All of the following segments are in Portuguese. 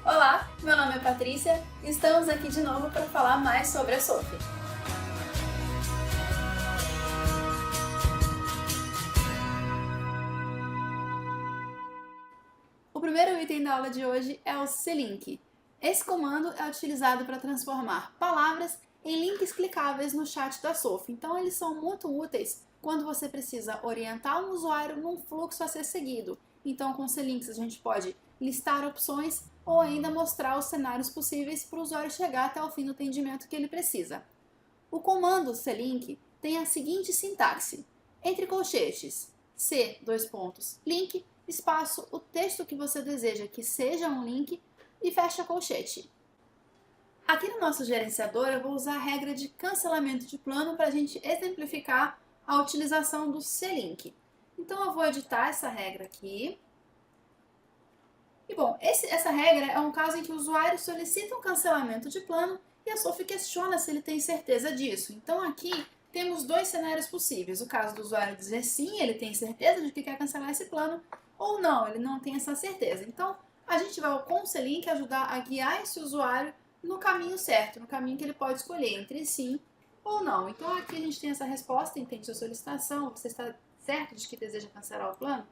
Olá, meu nome é Patrícia e estamos aqui de novo para falar mais sobre a Sophie. O primeiro item da aula de hoje é o clink. Esse comando é utilizado para transformar palavras em links clicáveis no chat da Sophie. Então eles são muito úteis quando você precisa orientar um usuário num fluxo a ser seguido. Então com clinks a gente pode listar opções ou ainda mostrar os cenários possíveis para o usuário chegar até o fim do atendimento que ele precisa. O comando clink tem a seguinte sintaxe: entre colchetes, link, espaço, o texto que você deseja que seja um link e fecha colchete. Aqui no nosso gerenciador eu vou usar a regra de cancelamento de plano para a gente exemplificar a utilização do clink. Então eu vou editar essa regra aqui. E bom, essa regra é um caso em que o usuário solicita um cancelamento de plano e a Sophie questiona se ele tem certeza disso. Então aqui temos dois cenários possíveis. O caso do usuário dizer sim, ele tem certeza de que quer cancelar esse plano, ou não, ele não tem essa certeza. Então a gente vai com o clink ajudar a guiar esse usuário no caminho certo, no caminho que ele pode escolher entre sim ou não. Então aqui a gente tem essa resposta, entende sua solicitação, você está certo de que deseja cancelar o plano?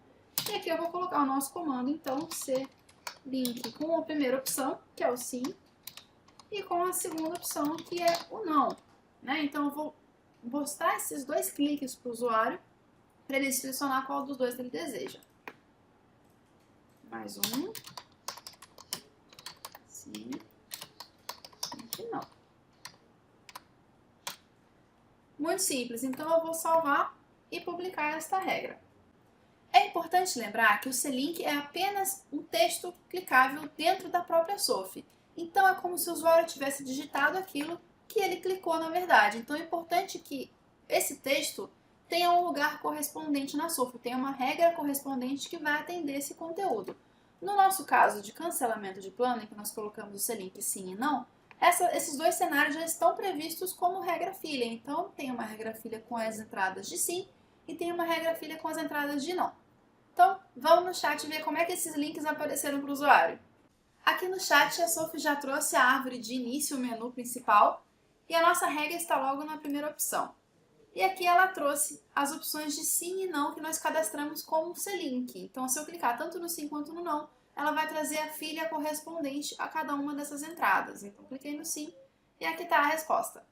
E aqui eu vou colocar o nosso comando, então, clink com a primeira opção, que é o sim, e com a segunda opção, que é o não. Então eu vou mostrar esses dois cliques para o usuário, para ele selecionar qual dos dois ele deseja. Mais um. Sim. E não. Muito simples, então eu vou salvar e publicar esta regra. É importante lembrar que o clink é apenas um texto clicável dentro da própria Sophie. Então é como se o usuário tivesse digitado aquilo que ele clicou na verdade. Então é importante que esse texto tenha um lugar correspondente na Sophie, tenha uma regra correspondente que vai atender esse conteúdo. No nosso caso de cancelamento de plano, em que nós colocamos o clink sim e não, esses dois cenários já estão previstos como regra filha. Então tem uma regra filha com as entradas de sim e tem uma regra filha com as entradas de não. Então, vamos no chat ver como é que esses links apareceram para o usuário. Aqui no chat, a Sophie já trouxe a árvore de início, o menu principal, e a nossa regra está logo na primeira opção. E aqui ela trouxe as opções de sim e não que nós cadastramos como clink. Então, se eu clicar tanto no sim quanto no não, ela vai trazer a filha correspondente a cada uma dessas entradas. Então, cliquei no sim e aqui está a resposta.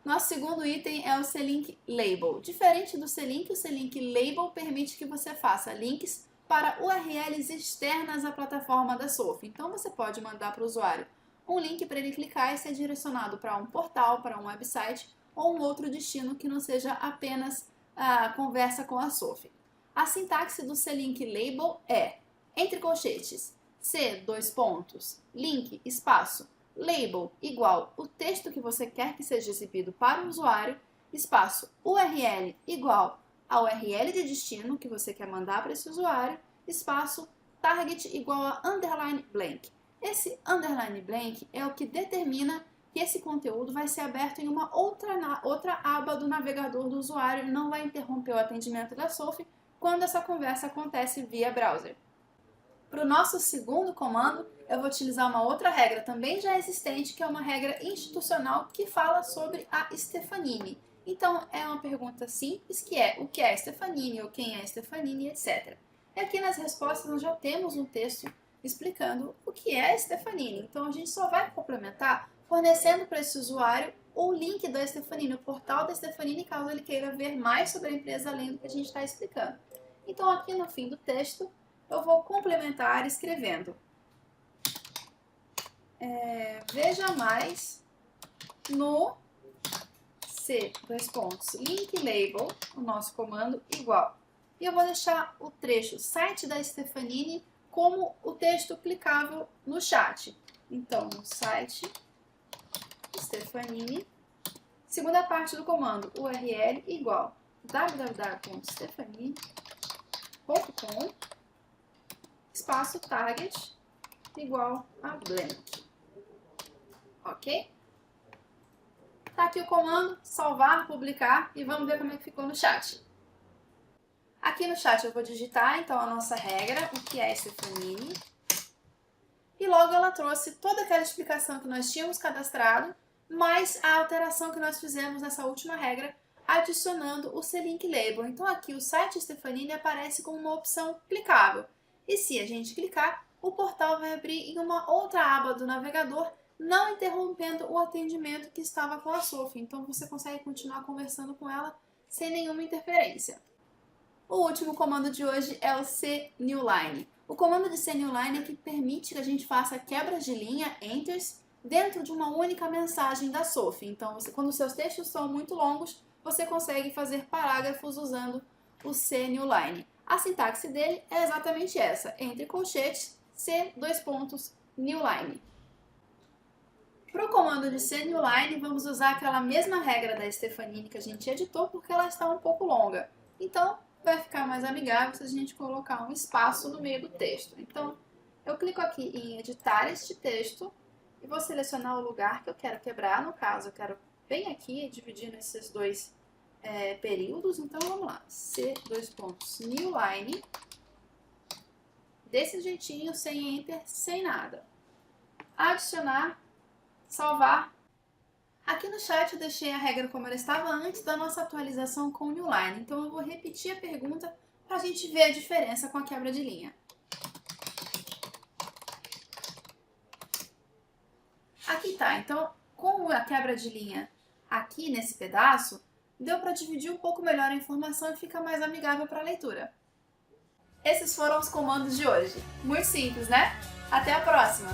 Nosso segundo item é o clink label. Diferente do clink, o clink label permite que você faça links para URLs externas à plataforma da Sophie. Então você pode mandar para o usuário um link para ele clicar e ser direcionado para um portal, para um website ou um outro destino que não seja apenas a conversa com a Sophie. A sintaxe do clink label é entre colchetes, link, espaço, label igual o texto que você quer que seja exibido para o usuário, espaço URL igual a URL de destino que você quer mandar para esse usuário, espaço target igual a underline blank. Esse underline blank é o que determina que esse conteúdo vai ser aberto em uma outra aba do navegador do usuário e não vai interromper o atendimento da Sophie quando essa conversa acontece via browser. Para o nosso segundo comando, eu vou utilizar uma outra regra também já existente, que é uma regra institucional que fala sobre a Stefanini. Então, é uma pergunta simples, que é o que é Stefanini, ou quem é Stefanini, etc. E aqui nas respostas nós já temos um texto explicando o que é Stefanini. Então, a gente só vai complementar fornecendo para esse usuário o link da Stefanini, o portal da Stefanini, caso ele queira ver mais sobre a empresa além do que a gente está explicando. Então, aqui no fim do texto, eu vou complementar escrevendo veja mais no link label, o nosso comando, igual. E eu vou deixar o trecho site da Stefanini como o texto clicável no chat. Então, no site Stefanini, segunda parte do comando, URL igual www.stefanini.com, espaço target igual a blank. Ok? Tá aqui o comando, salvar, publicar e vamos ver como é que ficou no chat. Aqui no chat eu vou digitar então a nossa regra, o que é Stefanini. ela trouxe toda aquela explicação que nós tínhamos cadastrado, mais a alteração que nós fizemos nessa última regra, adicionando o C-Link Label. Então aqui o site Stefanini aparece como uma opção clicável. E se a gente clicar, o portal vai abrir em uma outra aba do navegador, não interrompendo o atendimento que estava com a Sophie. Então você consegue continuar conversando com ela sem nenhuma interferência. O último comando de hoje é o CNewLine. O comando de CNewLine é que permite que a gente faça quebras de linha, enters, dentro de uma única mensagem da Sophie. Então, quando os seus textos são muito longos, você consegue fazer parágrafos usando o CNewLine. A sintaxe dele é exatamente essa, entre colchetes, C:\newline. Para o comando de CNewLine, vamos usar aquela mesma regra da Stefanini que a gente editou, porque ela está um pouco longa. Então, vai ficar mais amigável se a gente colocar um espaço no meio do texto. Então, eu clico aqui em editar este texto e vou selecionar o lugar que eu quero quebrar. No caso, eu quero bem aqui, dividindo esses dois períodos. Então, vamos lá. C:\newline. Desse jeitinho, sem enter, sem nada. Adicionar, salvar. Aqui no chat eu deixei a regra como ela estava antes da nossa atualização com o Newline. Então eu vou repetir a pergunta para a gente ver a diferença com a quebra de linha. Aqui tá, então com a quebra de linha aqui nesse pedaço, deu para dividir um pouco melhor a informação e fica mais amigável para a leitura. Esses foram os comandos de hoje. Muito simples, né? Até a próxima!